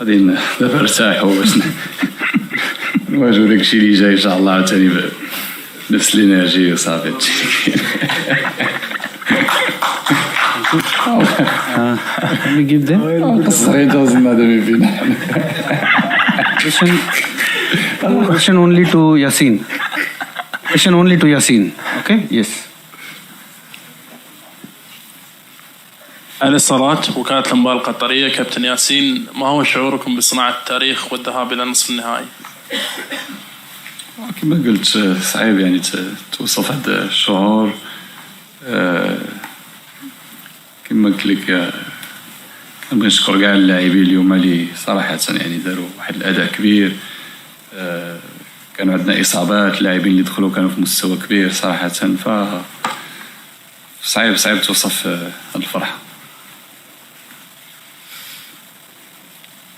غادي دابا نرتاحوا باش نواجهوا داكشي اللي جاي ان شاء الله عاوتاني بنفس الانرجي وصافي. We give them question only to Yasin. Question only to Yasin. Okay? Yes. على الصلاة وكالة الأنباء القطرية. كابتن ياسين، ما هو شعوركم بصناعة التاريخ والذهاب إلى نصف النهائي؟ كما قلت صعيب يعني توصف هذا الشعور. كما قلت لك كنبغي نشكر كاع اللاعبين اليوم اللي صراحة يعني داروا واحد الأداء كبير. كانوا عندنا إصابات، اللاعبين اللي دخلوا كانوا في مستوى كبير صراحة، صعيب توصف هذه الفرحة.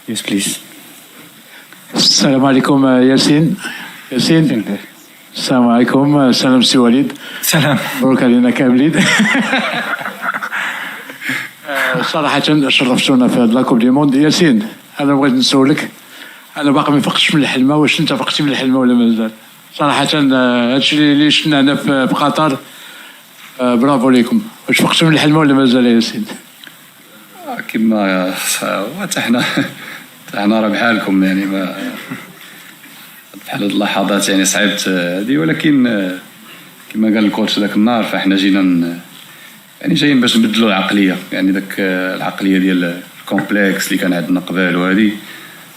Yes, please. السلام عليكم ياسين. السلام عليكم. سلام سي وليد. سلام. مبروك علينا كاملين. صراحة شرفتونا في هاد لاكوب دي موند. ياسين، أنا بغيت نسولك، أنا باقي ما فقتش من الحلمة، واش أنت فقتي من الحلمة ولا مازال؟ صراحة هادشي اللي شفنا هنا في قطر، برافو ليكم. واش فقتوا من الحلمة ولا مازال ياسين؟ كما حنا راه بحالكم يعني، ما بحال هاد اللحظات يعني صعيبت هذه، ولكن كما قال الكوتش ذاك النهار فاحنا جينا يعني جايين باش نبدلوا العقليه، يعني ذاك العقليه ديال الكومبلكس اللي كان عندنا قبل وهذه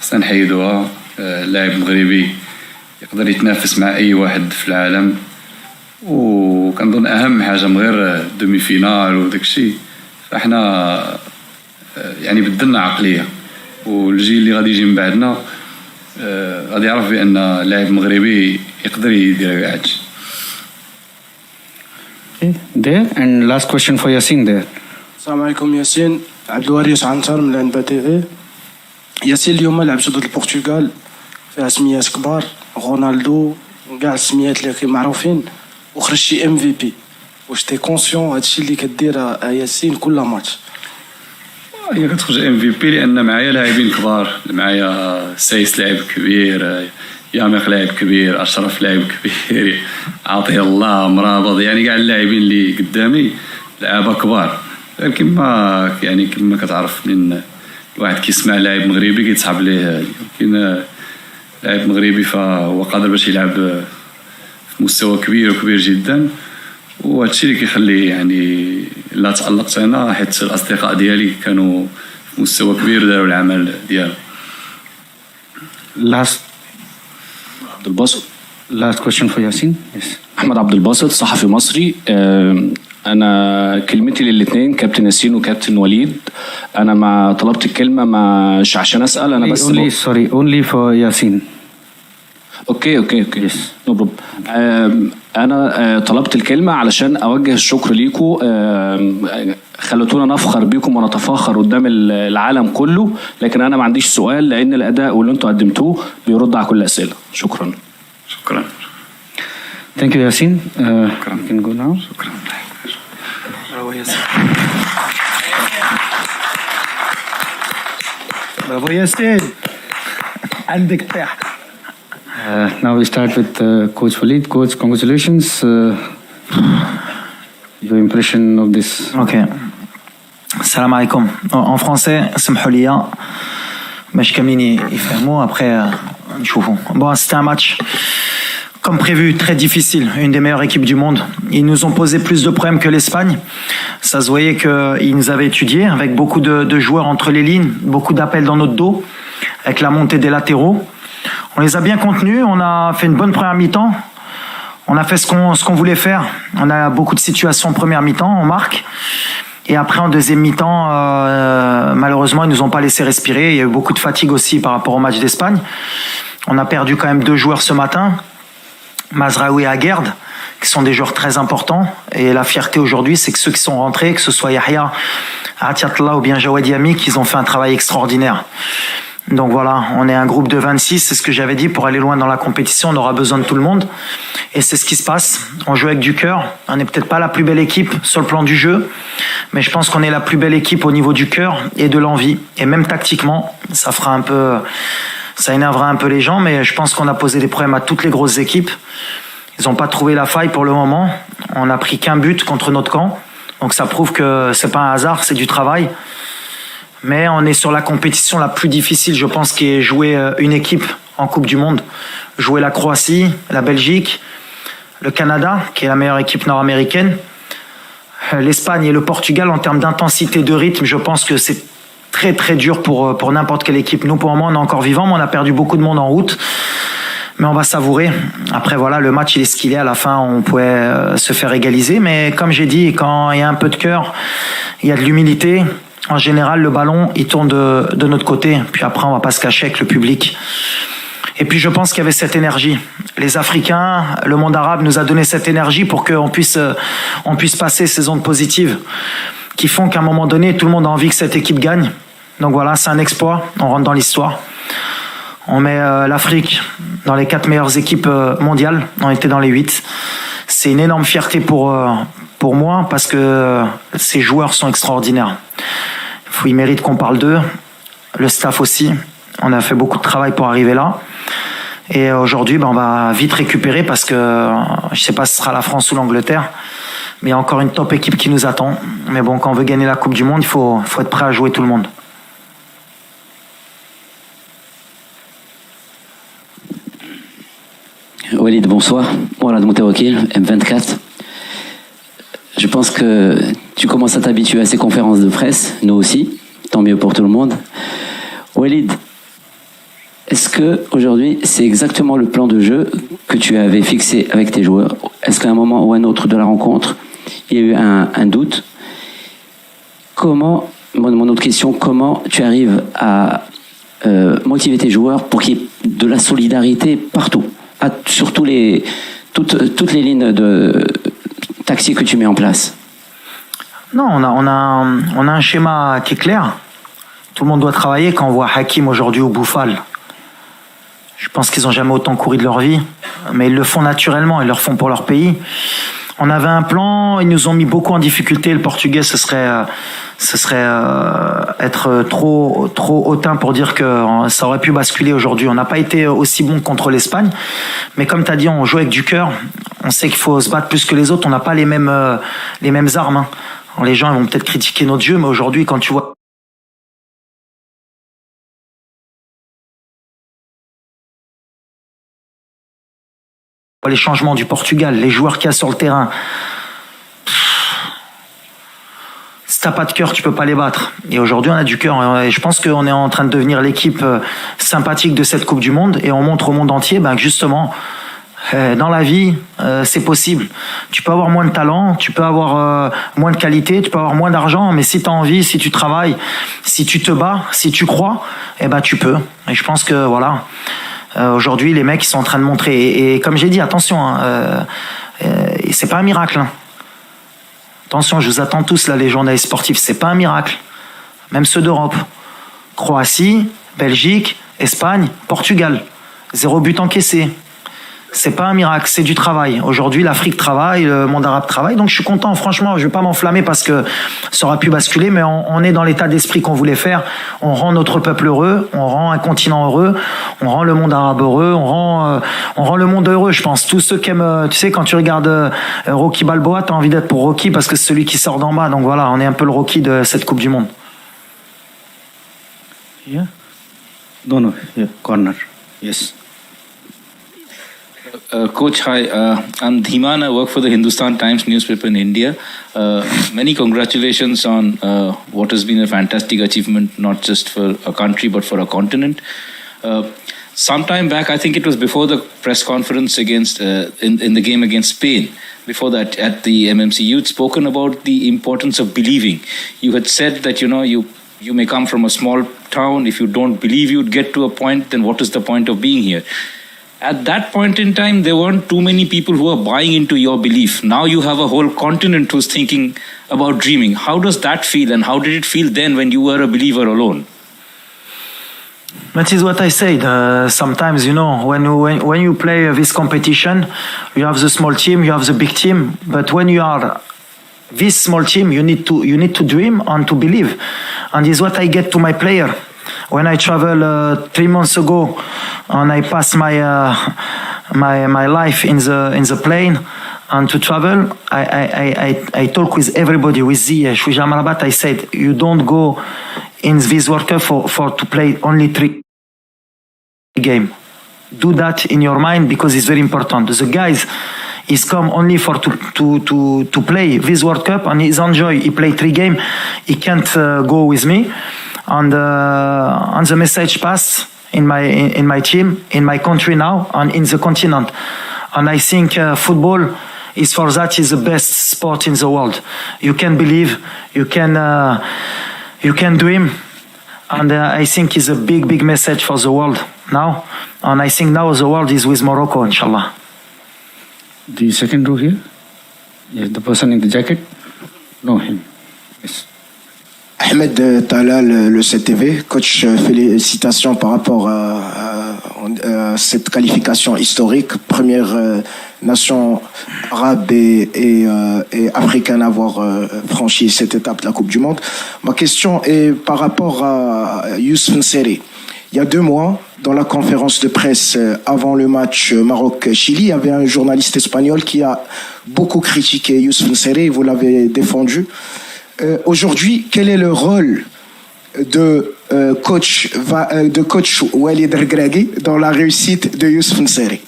خصنا نحيدوها. اللاعب المغربي يقدر يتنافس مع اي واحد في العالم، وكنظن اهم حاجه من غير دومي فينال وداك الشيء، فاحنا يعني بدلنا عقليه، والجيل اللي غادي يجي من بعدنا غادي يعرف بان اللاعب مغربي يقدر يدير هادشي. There and last question for Yasin there. السلام عليكم ياسين. عبد الوارث عنتر من العنبة تي في. ياسين، اليوم لعبتوا ضد البرتغال فيها سميات كبار، رونالدو وكاع السميات اللي معروفين، وخرجتي MVP. واش تي كونسيون هادشي اللي كدير ياسين كل ماتش؟ هي كتخرج MVP لان معايا لاعبين كبار، معايا سايس لاعب كبير، ياميق لاعب كبير، اشرف لاعب كبير، عطيه الله مرابط، يعني كاع اللاعبين اللي قدامي لعابه كبار. لكن ما يعني كما كتعرف من الواحد كيسمع لاعب مغربي كيتصحاب ليه، لكن لاعب مغربي فهو قادر باش يلعب في مستوى كبير وكبير جدا، وهادشي اللي كيخليه يعني لا تألقت انا، حيت الاصدقاء ديالي كانوا في مستوى كبير داروا العمل ديالهم. عبد الباسط. Last question for Yasin. Yes. أحمد عبد الباسط، صحفي مصري. أنا كلمتي للاثنين، كابتن ياسين وكابتن وليد. أنا ما طلبت الكلمة مش عشان أسأل، أنا بس only for Yasin. اوكي yes. No problem. انا طلبت الكلمه علشان اوجه الشكر ليكم. خلتونا نفخر بيكم ونتفاخر قدام العالم كله، لكن انا ما عنديش سؤال لان الاداء واللي انتوا قدمتوه بيرد على كل الاسئله. شكرا. Thank you Yasin. You can go now. شكرا. برافو ياسين. برافو ياسين. عندك تحت. Now we start with Coach Walid. Coach, congratulations. Your impression of this. Ok. Salam alaikum. En français, سمحوا لي باش كاملين يفهموا après نشوفوا. Bon, c'était un match comme prévu très difficile, une des meilleures équipes du monde. Ils nous ont posé plus de problèmes que l'Espagne. Ça se voyait qu'ils nous avaient étudiés avec beaucoup de joueurs entre les lignes, beaucoup d'appels dans notre dos, avec la montée des latéraux. On les a bien contenus, on a fait une bonne première mi-temps, on a fait ce qu'on voulait faire. On a beaucoup de situations en première mi-temps, on marque. Et après, en deuxième mi-temps, malheureusement, ils nous ont pas laissé respirer. Il y a eu beaucoup de fatigue aussi par rapport au match d'Espagne. On a perdu quand même 2 joueurs ce matin, Mazraoui et Aguerd, qui sont des joueurs très importants. Et la fierté aujourd'hui, c'est que ceux qui sont rentrés, que ce soit Yahya, Atiatla ou bien Jawad Yami, qu'ils ont fait un travail extraordinaire. Donc voilà, on est un groupe de 26, c'est ce que j'avais dit, pour aller loin dans la compétition, on aura besoin de tout le monde. Et c'est ce qui se passe. On joue avec du cœur. On n'est peut-être pas la plus belle équipe sur le plan du jeu, mais je pense qu'on est la plus belle équipe au niveau du cœur et de l'envie. Et même tactiquement, ça énervera un peu les gens, mais je pense qu'on a posé des problèmes à toutes les grosses équipes. Ils n'ont pas trouvé la faille pour le moment. On n'a pris qu'un but contre notre camp. Donc ça prouve que c'est pas un hasard, c'est du travail. Mais on est sur la compétition la plus difficile, je pense, qui est jouer une équipe en Coupe du Monde. Jouer la Croatie, la Belgique, le Canada, qui est la meilleure équipe nord-américaine, l'Espagne et le Portugal. En termes d'intensité de rythme, je pense que c'est très très dur pour n'importe quelle équipe. Nous, pour le moment, on est encore vivants, mais on a perdu beaucoup de monde en route. Mais on va savourer. Après, voilà, le match, il est ce qu'il est. À la fin, on pouvait se faire égaliser. Mais comme j'ai dit, quand il y a un peu de cœur, il y a de l'humilité. En général, le ballon, il tourne de notre côté. Puis après, on va pas se cacher avec le public. Et puis, je pense qu'il y avait cette énergie. Les Africains, le monde arabe nous a donné cette énergie pour qu'on puisse passer ces ondes positives qui font qu'à un moment donné, tout le monde a envie que cette équipe gagne. Donc voilà, c'est un exploit. On rentre dans l'histoire. On met l'Afrique dans les 4 meilleures équipes mondiales. On était dans les 8. C'est une énorme fierté pour moi parce que ces joueurs sont extraordinaires. Ils méritent qu'on parle d'eux. Le staff aussi. On a fait beaucoup de travail pour arriver là. Et aujourd'hui, on va vite récupérer parce que je ne sais pas si ce sera la France ou l'Angleterre. Mais il y a encore une top équipe qui nous attend. Mais bon, quand on veut gagner la Coupe du Monde, il faut être prêt à jouer tout le monde. Walid, bonsoir. Voilà, de Moutawakil, M24. Je pense que tu commences à t'habituer à ces conférences de presse, nous aussi, tant mieux pour tout le monde. Walid, est-ce que aujourd'hui c'est exactement le plan de jeu que tu avais fixé avec tes joueurs? Est-ce qu'à un moment ou un autre de la rencontre, il y a eu un doute? Mon autre question, comment tu arrives à motiver tes joueurs pour qu'il y ait de la solidarité partout, sur toutes les lignes de tactique que tu mets en place? Non, on a un schéma qui est clair. Tout le monde doit travailler. Quand on voit Hakim aujourd'hui au Bouffal, je pense qu'ils n'ont jamais autant couru de leur vie, mais ils le font naturellement, ils le font pour leur pays. On avait un plan, ils nous ont mis beaucoup en difficulté. Le Portugais, ce serait être trop hautain pour dire que ça aurait pu basculer aujourd'hui. On n'a pas été aussi bon contre l'Espagne, mais comme tu as dit, on joue avec du cœur. On sait qu'il faut se battre plus que les autres. On n'a pas les mêmes armes. Hein. Alors, les gens ils vont peut-être critiquer notre jeu, mais aujourd'hui, quand tu vois les changements du Portugal, les joueurs qu'il y a sur le terrain, si t'as pas de cœur, tu peux pas les battre. Et aujourd'hui, on a du cœur. Et je pense qu'on est en train de devenir l'équipe sympathique de cette Coupe du Monde. Et on montre au monde entier que justement, dans la vie, c'est possible. Tu peux avoir moins de talent, tu peux avoir moins de qualité, tu peux avoir moins d'argent, mais si tu as envie, si tu travailles, si tu te bats, si tu crois, tu peux. Et je pense que voilà. Aujourd'hui, les mecs ils sont en train de montrer. Et comme j'ai dit, attention, c'est pas un miracle. Hein. Attention, je vous attends tous là, les journalistes sportifs. C'est pas un miracle. Même ceux d'Europe. Croatie, Belgique, Espagne, Portugal. 0 but encaissé. C'est pas un miracle, c'est du travail. Aujourd'hui, l'Afrique travaille, le monde arabe travaille. Donc je suis content, franchement, je vais pas m'enflammer parce que ça aurait pu basculer, mais on est dans l'état d'esprit qu'on voulait faire. On rend notre peuple heureux, on rend un continent heureux, on rend le monde arabe heureux, on rend le monde heureux, je pense. Tous ceux qui aiment, tu sais, quand tu regardes Rocky Balboa, t'as envie d'être pour Rocky parce que c'est celui qui sort d'en bas. Donc voilà, on est un peu le Rocky de cette Coupe du Monde. Yeah. No, yeah. Corner. Yes. Coach, hi. I'm Dhiman. I work for the Hindustan Times newspaper in India. Many congratulations on what has been a fantastic achievement, not just for a country, but for a continent. Some time back, I think it was before the press conference against in the game against Spain, before that at the MMC, you'd spoken about the importance of believing. You had said that, you may come from a small town. If you don't believe you'd get to a point, then what is the point of being here? At that point in time, there weren't too many people who were buying into your belief. Now you have a whole continent who's thinking about dreaming. How does that feel, and how did it feel then when you were a believer alone? That is what I said. Sometimes, you know, when you play this competition, you have the small team, you have the big team. But when you are this small team, you need to dream and to believe. And this is what I get to my player. When I travel 3 months ago, and I pass my life in the plane, and to travel, I talk with everybody, with Ziyech, with Amrabat. I said, you don't go in this World Cup for to play only 3 games. Do that in your mind because it's very important. The guys is come only for to play this World Cup and he's enjoy. He play 3 games. He can't go with me. And the message passed in my team, in my country now, and in the continent. And I think football is for that is the best sport in the world. You can believe, you can dream, and I think it's a big message for the world now. And I think now the world is with Morocco, inshallah. The second row here. Yes, the person in the jacket. No, him. Yes. Ahmed Talal, le 7TV. Coach, félicitations par rapport à cette qualification historique. Première nation arabe et africaine à avoir franchi cette étape de la Coupe du Monde. Ma question est par rapport à Youssouf N'Sery. Il y a 2 mois, dans la conférence de presse avant le match Maroc-Chili, il y avait un journaliste espagnol qui a beaucoup critiqué Youssouf N'Sery et vous l'avez défendu. Aujourd'hui, quel est le rôle de coach Walid Regragui dans la réussite de Youssouf N'Sery?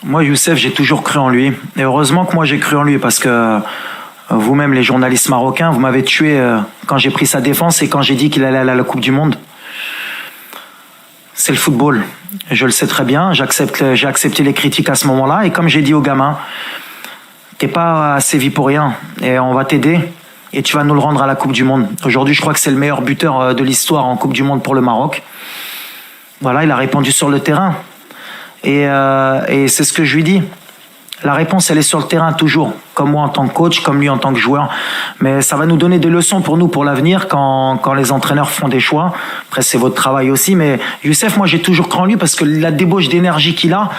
Moi, Youssef, j'ai toujours cru en lui. Et heureusement que moi, j'ai cru en lui parce que vous-même, les journalistes marocains, vous m'avez tué quand j'ai pris sa défense et quand j'ai dit qu'il allait aller à la Coupe du Monde. C'est le football. Je le sais très bien. J'ai accepté les critiques à ce moment-là. Et comme j'ai dit aux gamins, t'es pas à Séville pour rien. Et on va t'aider. Et tu vas nous le rendre à la Coupe du Monde. Aujourd'hui, je crois que c'est le meilleur buteur de l'histoire en Coupe du Monde pour le Maroc. Voilà, il a répondu sur le terrain. Et c'est ce que je lui dis. La réponse, elle est sur le terrain toujours. Comme moi en tant que coach, comme lui en tant que joueur. Mais ça va nous donner des leçons pour nous, pour l'avenir, quand les entraîneurs font des choix. Après, c'est votre travail aussi. Mais Youssef, moi, j'ai toujours cru en lui parce que la débauche d'énergie qu'il a,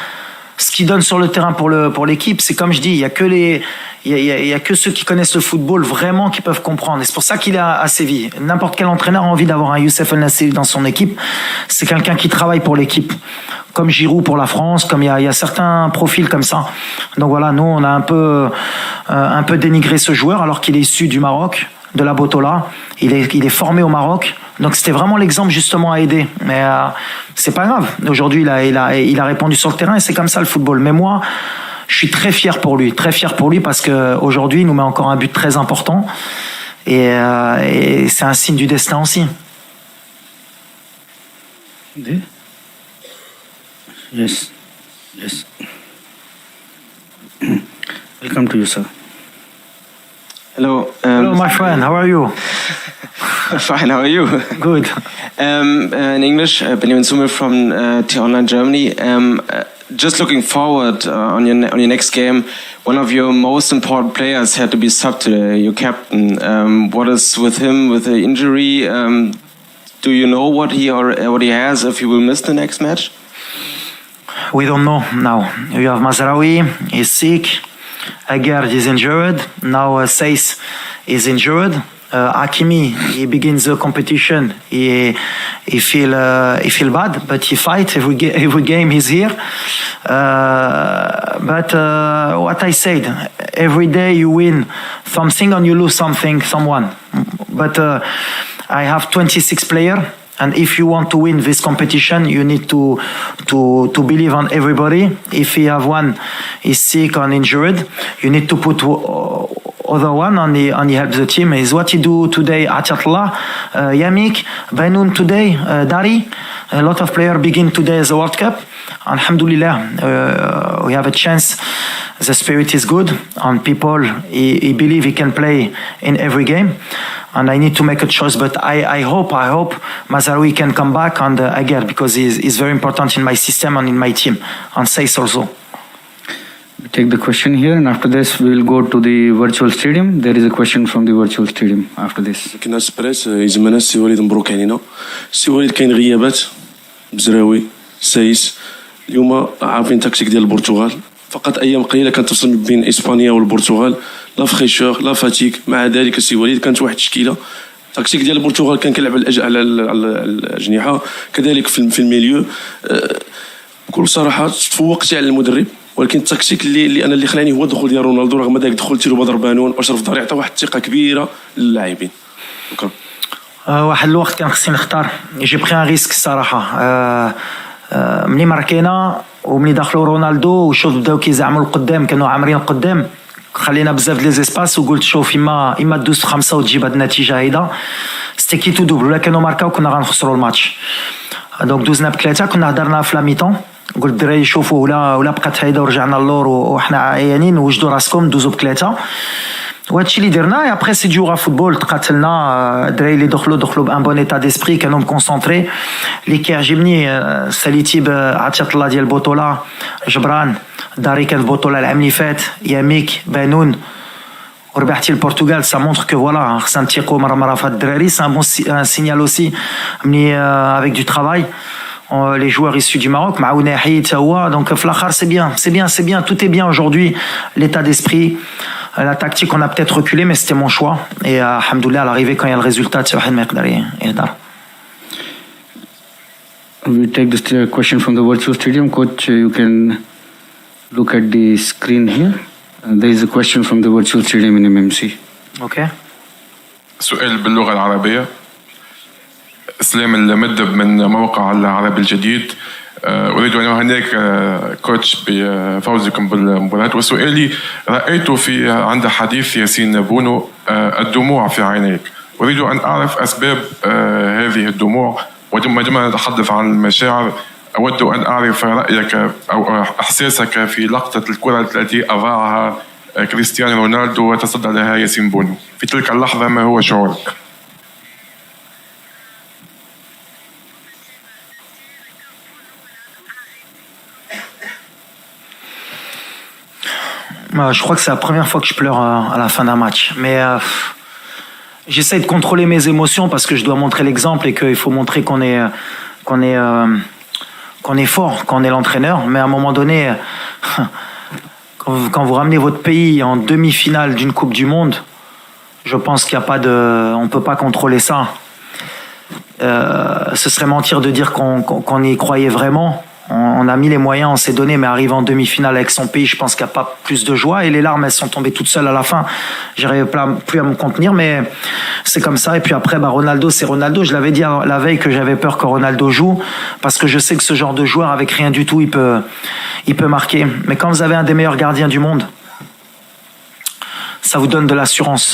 ce qu'il donne sur le terrain pour l'équipe, c'est comme je dis, il y a que ceux qui connaissent le football vraiment qui peuvent comprendre. Et c'est pour ça qu'il est à Séville. N'importe quel entraîneur a envie d'avoir un Youssef El Nassiri dans son équipe. C'est quelqu'un qui travaille pour l'équipe. Comme Giroud pour la France, comme il y a certains profils comme ça. Donc voilà, nous on a un peu dénigré ce joueur alors qu'il est issu du Maroc, de la Botola. Il est formé au Maroc. Donc c'était vraiment l'exemple justement à aider. Mais c'est pas grave. Aujourd'hui il a répondu sur le terrain et c'est comme ça le football. Mais moi, je suis très fier pour lui parce que aujourd'hui il nous met encore un but très important et c'est un signe du destin aussi. Yes. Welcome to you, sir. Hello. Hello, my friend. How are you? Fine. How are you? Good. In English, Benjamin Summel from T-Online Germany. Just looking forward on your next game. One of your most important players had to be subbed today. Your captain. What is with him with the injury? Do you know what he has if he will miss the next match? We don't know now. You have Mazraoui, he's sick. Aguerd is injured. Now Seyss is injured. Hakimi, he begins the competition. He feel bad, but he fight every game. He's here. But what I said, every day you win something and you lose someone. But I have 26 players. And if you want to win this competition, you need to believe on everybody. If you have one is sick or injured, you need to put other one and he helps the team. Is what he do today. Atatullah, Yamik, Bainoun today, Dari. A lot of players begin today the World Cup. Alhamdulillah, we have a chance. The spirit is good, and people he believe he can play in every game. And I need to make a choice, but I hope Mazraoui can come back and Aguerd because he's very important in my system and in my team, and Seyss also. We take the question here, and after this, we will go to the virtual stadium. There is a question from the virtual stadium after this. كنا سبريس يزمنا السي وليد مبروك علينا. السي وليد كاين غيابات بزراوي سايس اليوم عارفين تكتيك ديال البرتغال فقط ايام قليله كانت تفصل بين اسبانيا والبرتغال لا فخيشور لا فاتيك مع ذلك السي وليد كانت واحد التشكيله التكتيك ديال البرتغال كان كيلعب على الاجنحه كذلك في الميليو بكل صراحه تفوقتي على المدرب ولكن التكتيك اللي خلاني هو الدخول ديال رونالدو رغم ذلك دخول تيرو بدر بانون واشرف داري عطى واحد الثقه كبيره للاعبين. شكرا. واحد الوقت كان خصني نختار جي بري ان ريسك الصراحه ملي ماركينا وملي دخلوا رونالدو وشوف بداو كيزعموا القدام كانوا عامرين القدام خلينا بزاف لي زيسباس وقلت شوف اما تدوز 5 وتجيب هاد النتيجه هيدا ستي كي تو دوبل ولا كانوا ماركاو كنا غنخسروا الماتش دونك دوزنا بثلاثه كنا هضرنا في لاميطون قلت الدراري شوفوا ولا بقات هيدا ورجعنا اللور وحنا عيانين وجدوا راسكم دوزوا بثلاثه وهادشي اللي درنا ابري سي جوغا فوتبول تقاتلنا الدراري اللي دخلوا بان بون ايتا ديسبري كانوا مكونسونطري اللي كيعجبني ساليتي بعطيه الله ديال البطوله جبران داري كان البطوله العام اللي فات ياميك بانون وربحتي البرتغال سا مونتر كو فوالا خصنا نتيقوا مره في هاد الدراري سي ان سينيال اوسي ملي افيك دو ترافاي les joueurs issus du Maroc معاونا يحيى حتى هو دونك في الاخر c'est bien tout est bien aujourd'hui l'état d'esprit la tactique on a peut-être reculé mais c'était mon choix et alhamdoulilah à l'arrivée quand il y a le résultat c'est واحد ما يقدر يهدر. We take this question from the virtual stadium. Coach, you can look at the screen here. There is a question from the virtual stadium in MMC. Okay. سؤال باللغة العربية. اسلام المدب من موقع العربي الجديد. أريد أن أهنئك كوتش بفوزكم بالمباراة وسؤالي رأيت عند حديث ياسين بونو الدموع في عينيك أريد أن أعرف أسباب هذه الدموع وعندما نتحدث عن المشاعر أود أن أعرف رأيك أو إحساسك في لقطة الكرة التي أضاعها كريستيانو رونالدو وتصدى لها ياسين بونو في تلك اللحظة ما هو شعورك؟ Je crois que c'est la première fois que je pleure à la fin d'un match. Mais j'essaie de contrôler mes émotions parce que je dois montrer l'exemple et qu'il faut montrer qu'on est fort, qu'on est l'entraîneur. Mais à un moment donné, quand vous ramenez votre pays en demi-finale d'une Coupe du Monde, je pense qu'il n'y a pas de... On ne peut pas contrôler ça. Ce serait mentir de dire qu'on y croyait vraiment. On a mis les moyens, on s'est donné, mais arrivé en demi-finale avec son pays, je pense qu'il n'y a pas plus de joie. Et les larmes, elles sont tombées toutes seules à la fin. J'arrivais plus à me contenir, mais c'est comme ça. Et puis après, Ronaldo, c'est Ronaldo. Je l'avais dit la veille que j'avais peur que Ronaldo joue, parce que je sais que ce genre de joueur, avec rien du tout, il peut marquer. Mais quand vous avez un des meilleurs gardiens du monde, ça vous donne de l'assurance.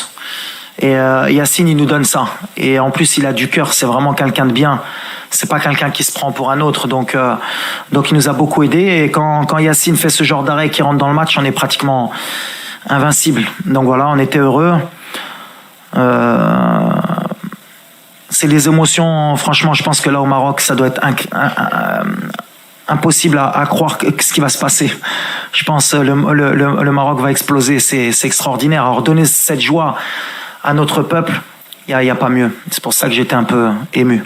Et Yacine, il nous donne ça. Et en plus, il a du cœur. C'est vraiment quelqu'un de bien. C'est pas quelqu'un qui se prend pour un autre. Donc il nous a beaucoup aidé. Et quand Yacine fait ce genre d'arrêt qui rentre dans le match, on est pratiquement invincible. Donc voilà, on était heureux. C'est les émotions. Franchement, je pense que là au Maroc, ça doit être impossible à croire ce qui va se passer. Je pense que le Maroc va exploser. C'est extraordinaire. Alors donner cette joie à notre peuple, il n'y a pas mieux. C'est pour ça que j'étais un peu ému.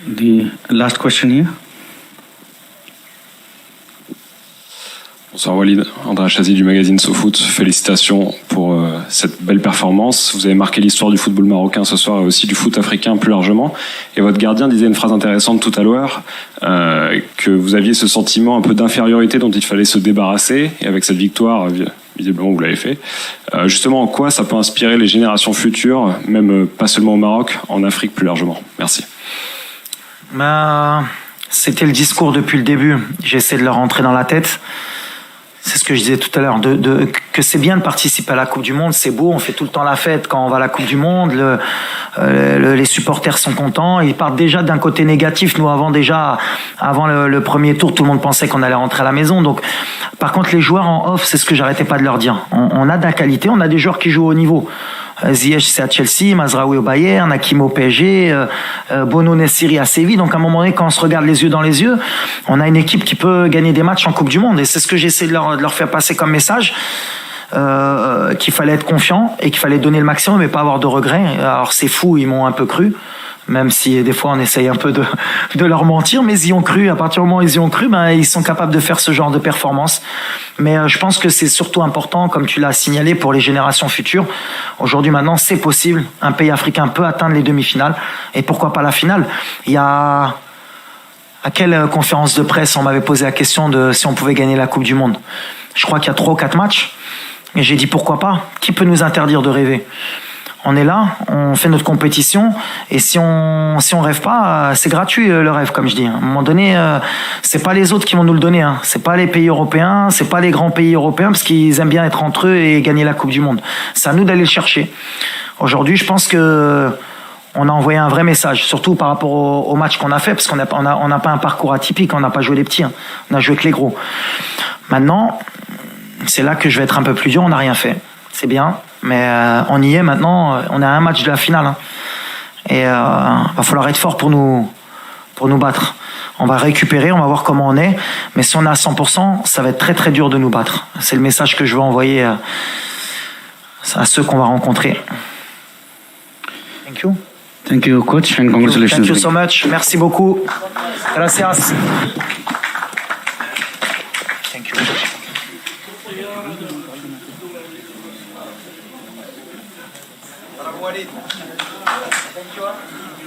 The last question here. Bonsoir Walid, André Chazy du magazine SoFoot. Félicitations pour cette belle performance. Vous avez marqué l'histoire du football marocain ce soir et aussi du foot africain plus largement. Et votre gardien disait une phrase intéressante tout à l'heure, que vous aviez ce sentiment un peu d'infériorité dont il fallait se débarrasser. Et avec cette victoire, visiblement vous l'avez fait. Justement, en quoi ça peut inspirer les générations futures, même pas seulement au Maroc, en Afrique plus largement? Merci. C'était le discours depuis le début. J'essaie de leur rentrer dans la tête. C'est ce que je disais tout à l'heure, que c'est bien de participer à la Coupe du Monde, c'est beau, on fait tout le temps la fête quand on va à la Coupe du Monde, les supporters sont contents, ils partent déjà d'un côté négatif. Nous, avant le premier tour, tout le monde pensait qu'on allait rentrer à la maison. Donc, par contre, les joueurs en off, c'est ce que j'arrêtais pas de leur dire. On a de la qualité, on a des joueurs qui jouent au niveau. Ziyech c'est à Chelsea, Mazraoui au Bayern, Hakim au PSG, Bono Nessiri à Séville. Donc à un moment donné, quand on se regarde les yeux dans les yeux, on a une équipe qui peut gagner des matchs en Coupe du Monde. Et c'est ce que j'essaie de leur faire passer comme message. Qu'il fallait être confiant et qu'il fallait donner le maximum et pas avoir de regrets. Alors c'est fou, ils m'ont un peu cru, même si des fois on essaye un peu de leur mentir, mais ils y ont cru. À partir du moment où ils y ont cru, ben, ils sont capables de faire ce genre de performance. Mais je pense que c'est surtout important, comme tu l'as signalé, pour les générations futures. Aujourd'hui maintenant, c'est possible. Un pays africain peut atteindre les demi-finales et pourquoi pas la finale. Il y a... À quelle conférence de presse on m'avait posé la question de si on pouvait gagner la Coupe du Monde? Je crois qu'il y a 3 ou 4 matchs. Et j'ai dit pourquoi pas? Qui peut nous interdire de rêver? On est là, on fait notre compétition, et si on rêve pas, c'est gratuit le rêve, comme je dis. À un moment donné, c'est pas les autres qui vont nous le donner. Hein. C'est pas les pays européens, c'est pas les grands pays européens, parce qu'ils aiment bien être entre eux et gagner la Coupe du Monde. C'est à nous d'aller le chercher. Aujourd'hui, je pense que on a envoyé un vrai message, surtout par rapport au match qu'on a fait, parce qu'on n'a pas un parcours atypique, on n'a pas joué les petits, hein. On a joué avec les gros. Maintenant, c'est là que je vais être un peu plus dur, on n'a rien fait. C'est bien, mais on y est maintenant, on est à un match de la finale. Hein. Et va falloir être fort pour nous battre. On va récupérer, on va voir comment on est, mais si on est à 100%, ça va être très très dur de nous battre. C'est le message que je veux envoyer à ceux qu'on va rencontrer. Thank you. Thank you, coach, and congratulations. Thank you so much. Merci beaucoup. Gracias. Thank you. Bravo, Walid.